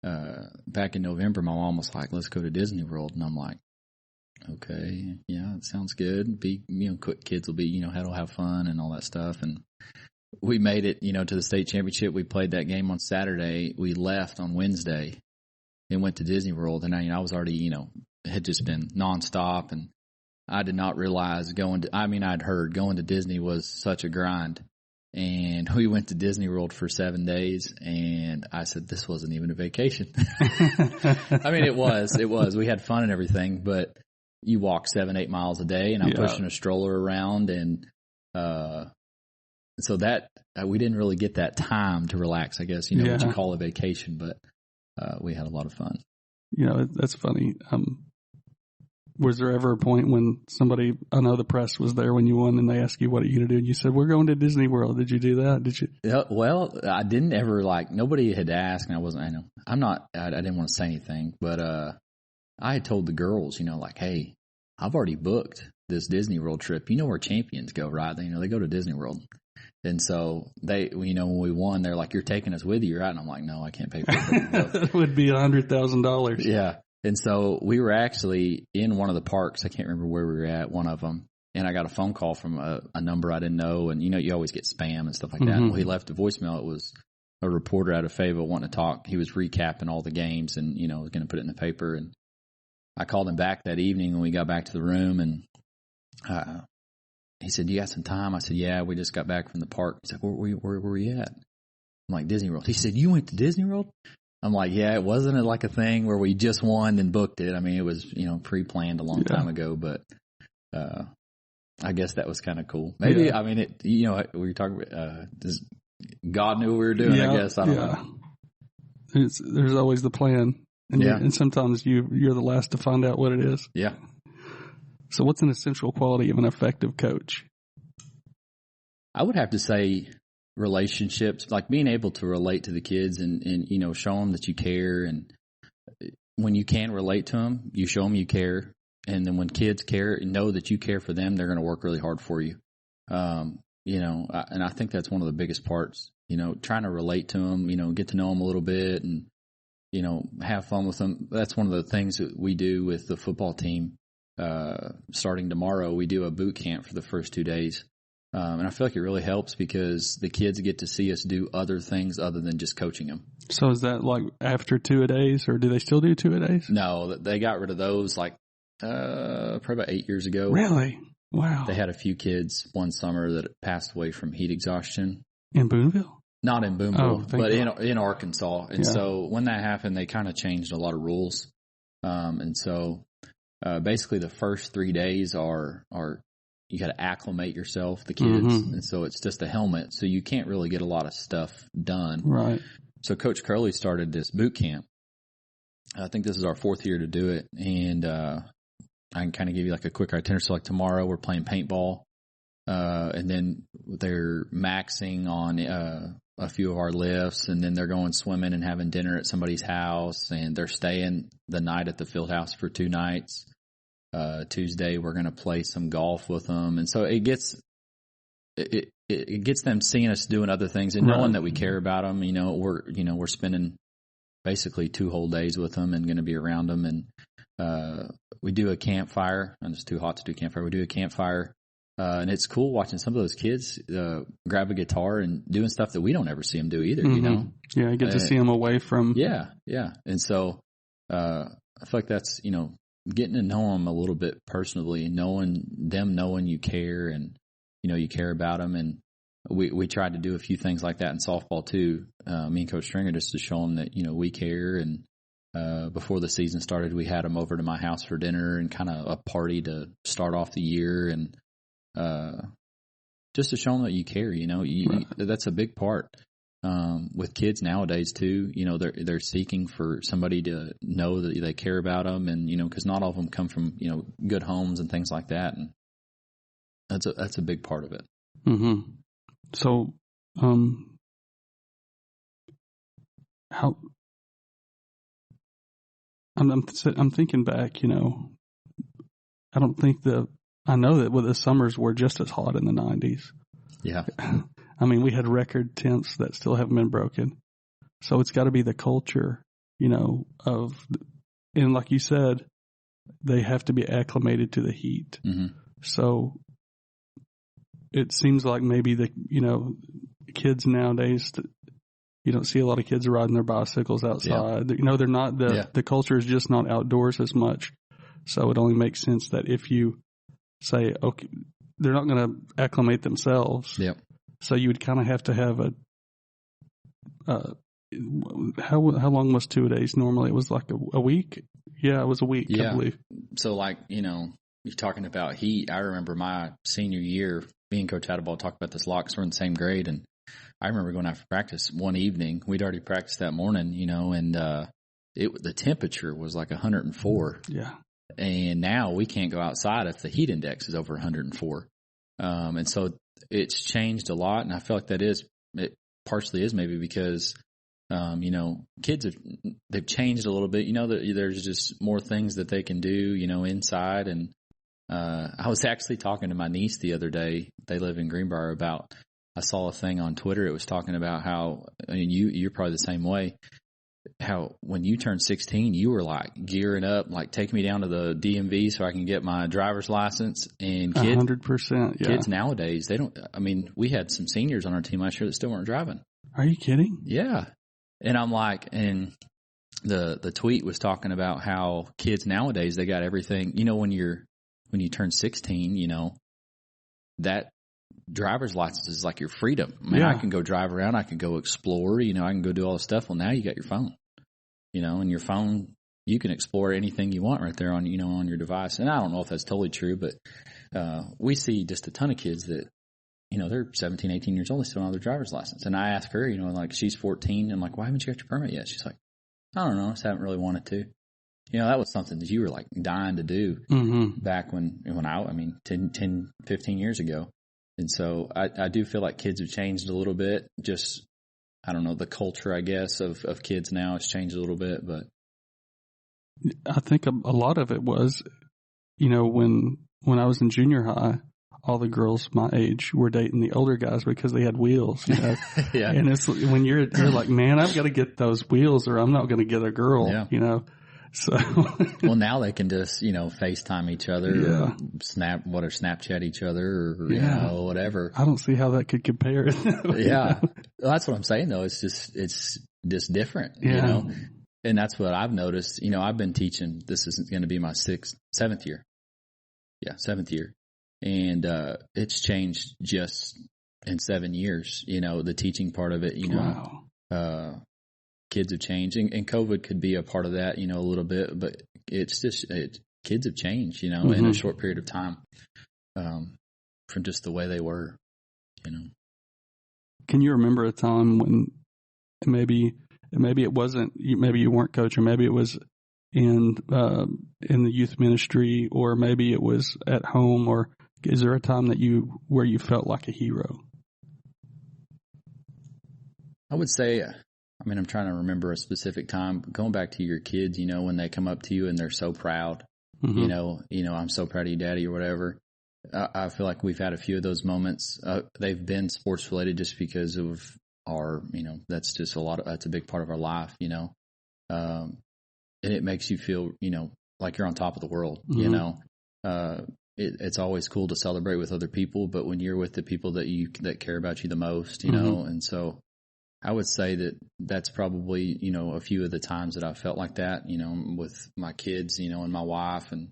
back in November, my mom was like, let's go to Disney World. And I'm like, okay, yeah, it sounds good. Kids will be, will have fun and all that stuff. And we made it, to the state championship. We played that game on Saturday. We left on Wednesday and went to Disney World. And I was already, had just been nonstop. And I did not realize I'd heard going to Disney was such a grind. And we went to Disney World for 7 days. And I said, this wasn't even a vacation. It was. We had fun and everything, but you walk 7-8 miles a day and I'm pushing a stroller around and, so that we didn't really get that time to relax, I guess, what you call a vacation, but we had a lot of fun. That's funny. Was there ever a point when I know the press was there when you won and they asked you, what are you going to do? And you said, we're going to Disney World. Did you do that? Did you? Yeah, well, I didn't ever nobody had asked and I didn't want to say anything, but I had told the girls, hey, I've already booked this Disney World trip. Where champions go, right? They go to Disney World. And so they, when we won, they're like, you're taking us with you, right? And I'm like, no, I can't pay for it. That would be $100,000. Yeah. And so we were actually in one of the parks. I can't remember where we were at, one of them. And I got a phone call from a number I didn't know. And, you always get spam and stuff like that. Mm-hmm. Well, he left a voicemail. It was a reporter out of Fayetteville wanting to talk. He was recapping all the games and, was going to put it in the paper. And I called him back that evening when we got back to the room and, he said, you got some time? I said, yeah, we just got back from the park. He's like, where were you at? I'm like, Disney World. He said, you went to Disney World? I'm like, yeah, it wasn't like a thing where we just won and booked it. It was, pre-planned a long time ago, but, I guess that was kind of cool. Maybe, we were talking about, God knew what we were doing, I guess. I don't know. There's always the plan. And, and sometimes you're the last to find out what it is. Yeah. So what's an essential quality of an effective coach? I would have to say relationships, like being able to relate to the kids and show them that you care. And when you can relate to them, you show them you care. And then when kids care and know that you care for them, they're going to work really hard for you. And I think that's one of the biggest parts, trying to relate to them, get to know them a little bit and, have fun with them. That's one of the things that we do with the football team. Starting tomorrow, we do a boot camp for the first 2 days. And I feel like it really helps because the kids get to see us do other things other than just coaching them. So is that like after 2-a-days or do they still do 2-a-days? No, they got rid of those probably about 8 years ago. Really? Wow. They had a few kids one summer that passed away from heat exhaustion. In Booneville? Not in Booneville, but in Arkansas. And so when that happened, they kind of changed a lot of rules. And so basically the first 3 days are you got to acclimate yourself, the kids. Mm-hmm. And so it's just a helmet. So you can't really get a lot of stuff done. Right. So Coach Curley started this boot camp. I think this is our 4th year to do it. And I can kind of give you like a quick itinerary. So like tomorrow we're playing paintball. And then they're maxing on a few of our lifts. And then they're going swimming and having dinner at somebody's house. And they're staying the night at the field house for 2 nights. Tuesday we're going to play some golf with them. And so it gets them seeing us doing other things and knowing that we care about them. We're spending basically 2 whole days with them and going to be around them. And we do a campfire. And it's too hot to do campfire. We do a campfire And it's cool watching some of those kids grab a guitar and doing stuff that we don't ever see them do either, you know? Yeah, I get to see them away from. Yeah. And so I feel like that's, getting to know them a little bit personally, knowing you care and, you care about them. And we tried to do a few things like that in softball too. Me and Coach Stringer, just to show them that, we care. And before the season started, we had them over to my house for dinner and kind of a party to start off the year. And just to show them that you care, Right. That's a big part. With kids nowadays too, they're seeking for somebody to know that they care about them, and because not all of them come from good homes and things like that, and that's a big part of it. Mm-hmm. So, how I'm thinking back, I don't think I know that the summers were just as hot in the 90s. Yeah. I mean, we had record temps that still haven't been broken. So it's got to be the culture, and like you said, they have to be acclimated to the heat. Mm-hmm. So it seems like maybe kids nowadays, you don't see a lot of kids riding their bicycles outside. Yeah. They're not, the culture is just not outdoors as much. So it only makes sense that if you say, okay, they're not going to acclimate themselves. Yep. So you would kind of have to have how long was 2 days? Normally it was like a week. Yeah, it was a week, I believe. So you're talking about heat. I remember my senior year, me and Coach Adaball talked about this a lot because we're in the same grade. And I remember going after practice one evening. We'd already practiced that morning, and the temperature was like 104. Yeah. And now we can't go outside if the heat index is over 104. And so it's changed a lot, and I feel like it partially is maybe because, kids they've changed a little bit. There's just more things that they can do, inside. And I was actually talking to my niece the other day. They live in Greenbrier. I saw a thing on Twitter. It was talking about how, you're probably the same way. How when you turned 16, you were like gearing up, like take me down to the DMV so I can get my driver's license. And 100%. Yeah. Kids nowadays, they don't. I mean, we had some seniors on our team last year that still weren't driving. Are you kidding? Yeah. And I'm like, and the tweet was talking about how kids nowadays, they got everything. When you turn 16, that driver's license is like your freedom. I can go drive around. I can go explore, I can go do all this stuff. Well, now you got your phone, and your phone, you can explore anything you want right there on, on your device. And I don't know if that's totally true, but, we see just a ton of kids that, they're 17, 18 years old. They still don't have their driver's license. And I ask her, she's 14. I'm like, why haven't you got your permit yet? She's like, I don't know. I just haven't really wanted to. That was something that you were like dying to do back when 10, 15 years ago. And so I do feel like kids have changed a little bit. Just, I don't know, the culture, I guess, of kids now has changed a little bit. But I think a lot of it was, when I was in junior high, all the girls my age were dating the older guys because they had wheels. Yeah. And it's when you're like, man, I've got to get those wheels or I'm not going to get a girl. Yeah. So well, now they can just FaceTime each other, or Snapchat each other, or whatever. I don't see how that could compare. Yeah, well, that's what I'm saying though. It's just different, and that's what I've noticed. I've been teaching. This is going to be my seventh year. Yeah, 7th year, and it's changed just in 7 years. The teaching part of it. Wow. Kids have changed, and COVID could be a part of that, a little bit, but it's just, kids have changed, in a short period of time, from just the way they were, Can you remember a time when maybe it wasn't, maybe you weren't coaching, maybe it was in the youth ministry, or maybe it was at home, or is there a time where you felt like a hero? I would say, I'm trying to remember a specific time. Going back to your kids, when they come up to you and they're so proud, I'm so proud of you, Daddy, or whatever. I feel like we've had a few of those moments. They've been sports related just because of our, that's just that's a big part of our life, and it makes you feel, like you're on top of the world, it's always cool to celebrate with other people, but when you're with the people that care about you the most, you know, and so I would say that that's probably, you know, a few of the times that I felt like that, you know, with my kids, you know, and my wife, and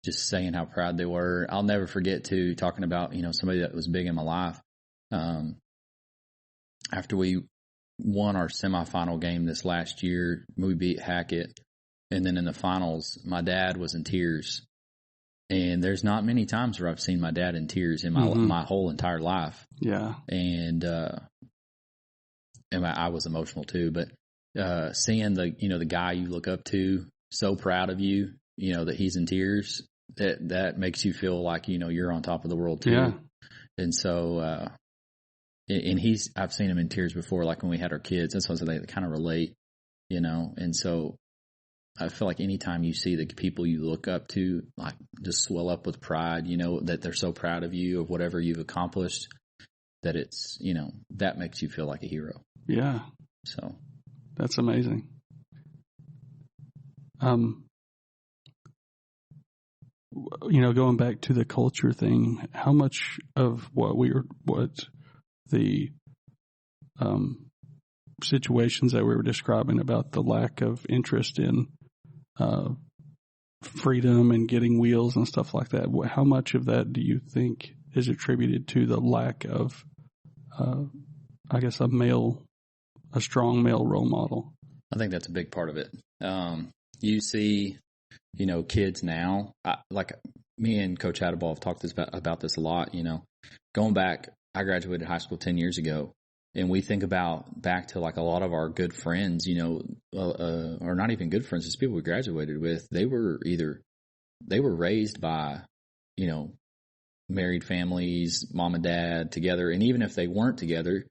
just saying how proud they were. I'll never forget too, talking about, you know, somebody that was big in my life. After we won our semifinal game this last year, we beat Hackett. And then in the finals, my dad was in tears. And there's not many times where I've seen my dad in tears in my whole entire life. Yeah. And I was emotional too, but seeing the guy you look up to, so proud of you, you know, that he's in tears, that makes you feel like, you know, you're on top of the world too. Yeah. And so, and I've seen him in tears before, like when we had our kids. That's why they kind of relate, you know. And so I feel like anytime you see the people you look up to, like, just swell up with pride, you know, that they're so proud of you, of whatever you've accomplished, that it's, you know, that makes you feel like a hero. Yeah. So that's amazing. You know, going back to the culture thing, how much of what the situations that we were describing about the lack of interest in freedom and getting wheels and stuff like that, how much of that do you think is attributed to the lack of, I guess, a strong male role model? I think that's a big part of it. You see, you know, kids now, like me and Coach Adaball have talked about this a lot, you know, going back, I graduated high school 10 years ago, and we think back to like a lot of our good friends, you know, or not even good friends, just people we graduated with. They were raised by, you know, married families, mom and dad together. And even if they weren't together,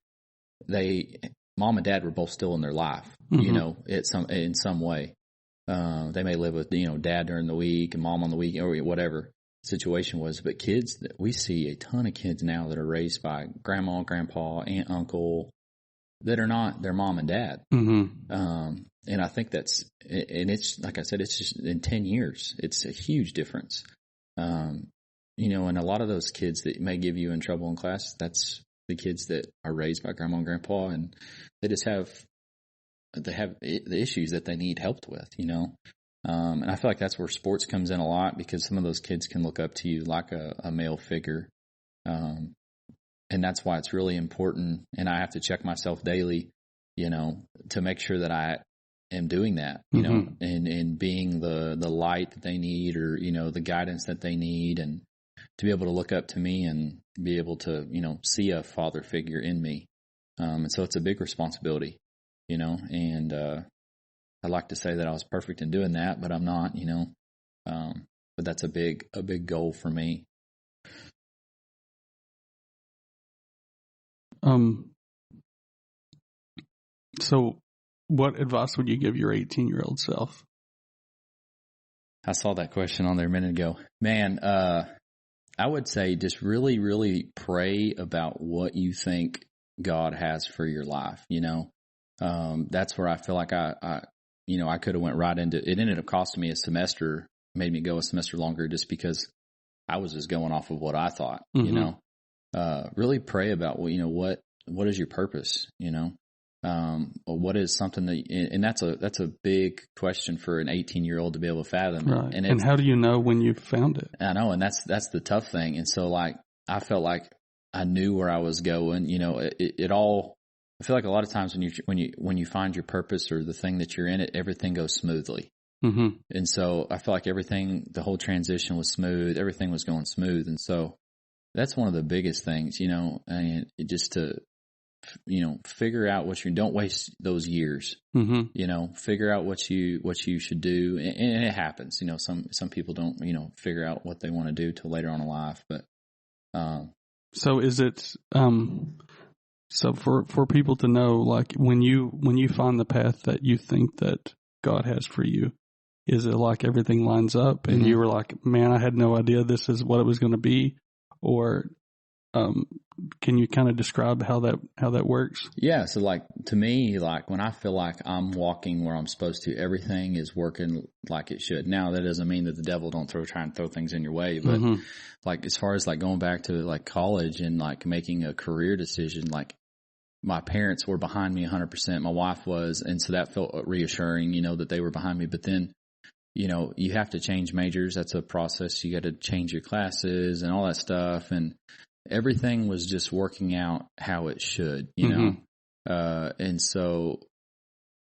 mom and dad were both still in their life, you know, in some way. They may live with, you know, dad during the week and mom on the weekend, or whatever the situation was. But kids, we see a ton of kids now that are raised by grandma, grandpa, aunt, uncle, that are not their mom and dad. And I think and it's, like I said, it's just in 10 years, it's a huge difference. You know, and a lot of those kids that may give you in trouble in class, that's the kids that are raised by grandma and grandpa, and they just have the issues that they need help with, you know. And I feel like that's where sports comes in a lot, because some of those kids can look up to you like a male figure. And that's why it's really important. And I have to check myself daily, you know, to make sure that I am doing that, you know, and being the light that they need, or, you know, the guidance that they need, and to be able to look up to me and be able to, you know, see a father figure in me. And so it's a big responsibility, you know, and I like to say that I was perfect in doing that, but I'm not, you know. But that's a big goal for me. So what advice would you give your 18-year-old self? I saw that question on there a minute ago. Man, I would say just really, really pray about what you think God has for your life, you know. That's where I feel like I could have went right into it. Ended up costing me a semester, made me go a semester longer, just because I was just going off of what I thought, you know. Really pray about, well, you know, what is your purpose, you know? Or what is something that, and that's a big question for an 18-year-old to be able to fathom. Right. And how do you know when you've found it? I know. And that's the tough thing. And so, like, I felt like I knew where I was going, you know, it all, I feel like a lot of times when you find your purpose or the thing that you're in, everything goes smoothly. And so I feel like the whole transition was smooth. Everything was going smooth. And so that's one of the biggest things, you know, and just to, you know, figure out don't waste those years, you know, figure out what you should do. And it happens, you know, some people don't, you know, figure out what they want to do till later on in life. But, so is it, so for people to know, like, when you find the path that you think that God has for you, is it like everything lines up and you were like, man, I had no idea this is what it was going to be? Or Can you kind of describe how that works? Yeah. So like to me, like when I feel like I'm walking where I'm supposed to, everything is working like it should. Now that doesn't mean that the devil don't try and throw things in your way, but like as far as like going back to like college and like making a career decision, like my parents were behind me 100%. My wife was. And so that felt reassuring, that they were behind me. But then, you have to change majors. That's a process. You got to change your classes and all that stuff. And everything was just working out how it should, know? And so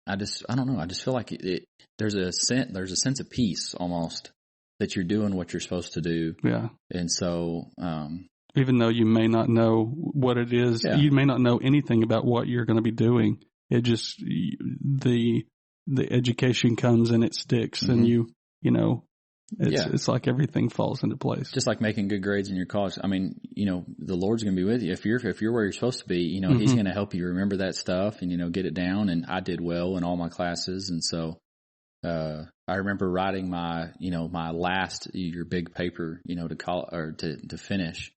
I don't know. I just feel like there's a sense of peace almost that you're doing what you're supposed to do. Yeah. And so, even though you may not know what it is, you may not know anything about what you're going to be doing. It just, the education comes and it sticks and it's like everything falls into place. Just like making good grades in your college. I mean, the Lord's going to be with you. If you're where you're supposed to be, He's going to help you remember that stuff and, get it down. And I did well in all my classes. And so, I remember writing my last year big paper, to finish.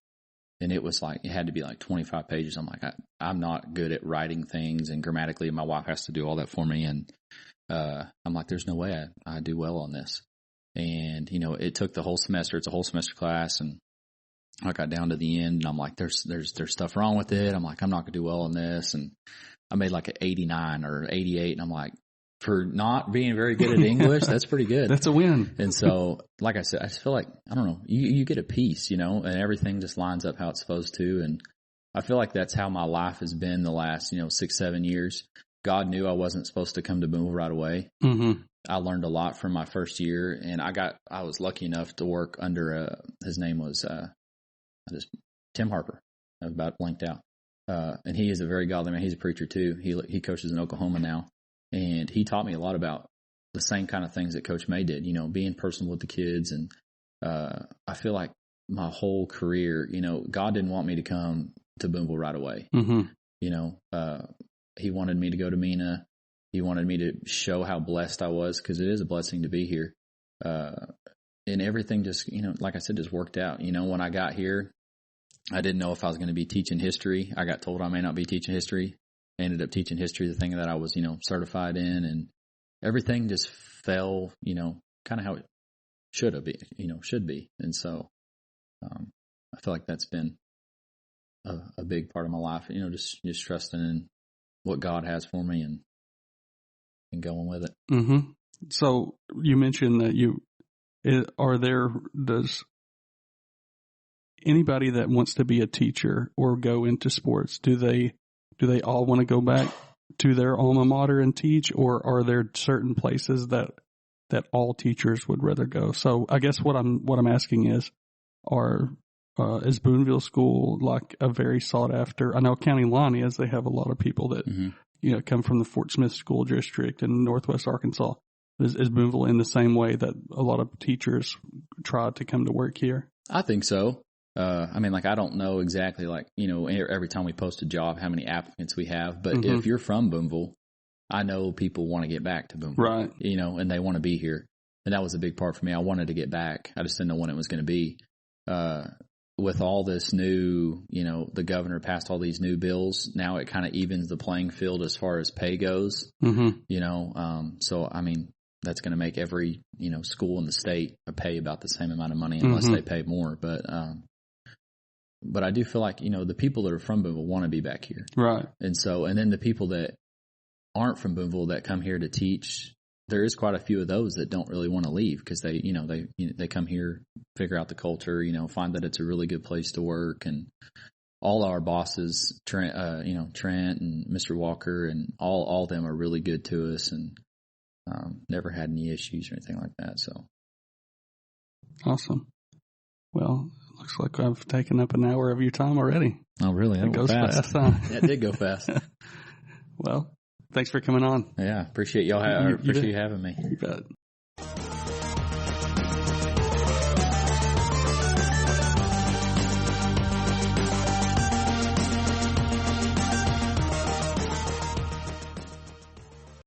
And it was like, it had to be like 25 pages. I'm like, I'm not good at writing things and grammatically. My wife has to do all that for me. And, I'm like, there's no way I do well on this. And, it took the whole semester. It's a whole semester class. And I got down to the end and I'm like, there's stuff wrong with it. I'm like, I'm not gonna do well on this. And I made like an 89 or 88. And I'm like, for not being very good at English, that's pretty good. That's a win. And so, like I said, I just feel like, I don't know, you get a peace, and everything just lines up how it's supposed to. And I feel like that's how my life has been the last, 6-7 years. God knew I wasn't supposed to come to Booneville right away. I learned a lot from my first year, and I was lucky enough to work under his name was Tim Harper. I about blanked out. And he is a very godly man. He's a preacher too. He coaches in Oklahoma now. And he taught me a lot about the same kind of things that Coach May did, being personal with the kids. And I feel like my whole career, God didn't want me to come to Booneville right away. He wanted me to go to Mena. He wanted me to show how blessed I was, because it is a blessing to be here. And everything just, like I said, just worked out. When I got here, I didn't know if I was going to be teaching history. I got told I may not be teaching history. I ended up teaching history, the thing that I was, certified in, and everything just fell, kind of how it should be. And so, I feel like that's been a big part of my life, just trusting in what God has for me and going with it. So you mentioned that does anybody that wants to be a teacher or go into sports, do they all want to go back to their alma mater and teach, or are there certain places that all teachers would rather go? So I guess what I'm asking is Booneville School like a very sought after? I know County Line is. They have a lot of people that come from the Fort Smith School District in Northwest Arkansas. Is Booneville in the same way that a lot of teachers try to come to work here? I think so. I don't know exactly, every time we post a job, how many applicants we have. But if you're from Booneville, I know people want to get back to Booneville. Right. And they want to be here. And that was a big part for me. I wanted to get back. I just didn't know when it was going to be. With all this new, the governor passed all these new bills. Now it kind of evens the playing field as far as pay goes. So, that's going to make every, school in the state pay about the same amount of money unless they pay more. But I do feel like, the people that are from Booneville want to be back here. Right. And then the people that aren't from Booneville that come here to teach, there is quite a few of those that don't really want to leave because they come here, figure out the culture, find that it's a really good place to work. And all our bosses, Trent and Mr. Walker and all of them are really good to us and never had any issues or anything like that. So. Awesome. Well, looks like I've taken up an hour of your time already. Oh, really? That goes fast. Huh? Yeah, it did go fast. Well, thanks for coming on. Yeah, appreciate y'all. Appreciate you having me. You bet.